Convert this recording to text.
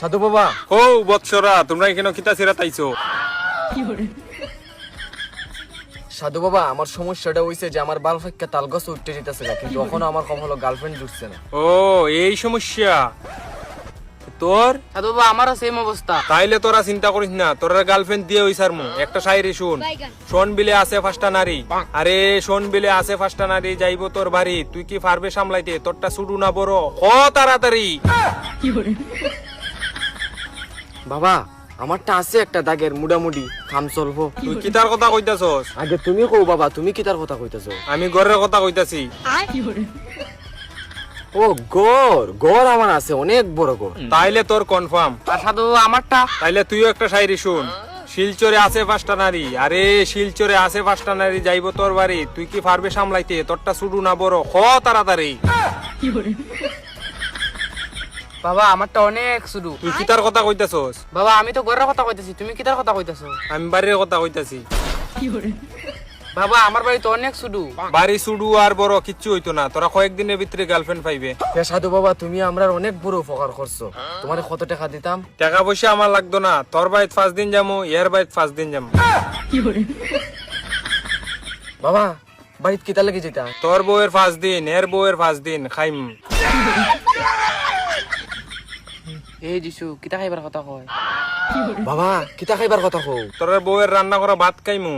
সাধু বাবা, ও বৎসরা, তোমরা এখানে কিতা সিরা তাইছো? সাধু বাবা, আমার সমস্যাটা হইছে যে আমার বাল ফাইক্কা তাল গাছ উঠতে যেতেছে না, কিন্তু এখনো আমার কখনো গার্লফ্রেন্ড জুটছে না। ও এই সমস্যা তোর? সাধু বাবা, আমারও সেম অবস্থা। তাইলে তোরা চিন্তা করিস না, তোরা গার্লফ্রেন্ড দিয়ে হইছার মু একটা শায়রি শুন। শোন বিলে আছে পাঁচটা নারী, আরে শোন বিলে আছে পাঁচটা নারী, যাইবো তোর বাড়ি, তুই কি পারবে সামলাইতে? তোরটা শুরু না বড় হ তাড়াতাড়ি। বাবা, আমারটা আছে একটা দাগের মুডামুডি খাম চলবো। তুই কি তার কথা কইতাছস? আগে তুমি কও বাবা, তুমি কি তার কথা কইতাছো? আমি ঘরের কথা কইতাছি। ও গড় গড় আমার আছে, অনেক বড় গড়। তাইলে তোর কনফার্ম। আর সাধু বাবা আমারটা? তাইলে তুইও একটা শায়রি শুন। শিলচরে আছে পাঁচটা নারী, আরে শিলচরে আছে পাঁচটা নারী, যাইবো তোর বাড়ি, তুই কি পারবে সামলাইতে? তোরটা শুরু না বড় হ তাড়াতাড়ি। বাবা আমারটা অনেক শুরু। তুই কি তার কথা কইতাছস? বাবা আমি তো ঘরের কথা কইতাছি, তুমি কিতার কথা কইতাছো? আমি বাড়ির কথা কইতাছি। বাবা আমার বাড়ি তো অনেক শুধু। বাড়ি শুডু আর বড় কিচ্ছু হইতো না, তোরা কয়েকদিনের ভিতরে গার্লফ্রেন্ড পাইবে। হে সাধু বাবা, তুমি আমরা অনেক বড় উপকার করছো। তোমার কত টাকা দিতাম? টাকা পয়সা আমার লাগতো না, তোর বাইত 5 দিন যামু, এর বাইত 5 দিন যামু। বাবা, বাড়িত কিতা লাগি যেতা? তোর বউয়ের 5 দিন, এর বউয়ের 5 দিন খাইম। এই যিশু কিতা খাইবার কথা কয়? বাবা, কিতা খাইবার কথা কও? তোর বউয়ের রান্না করা ভাত খাইমু।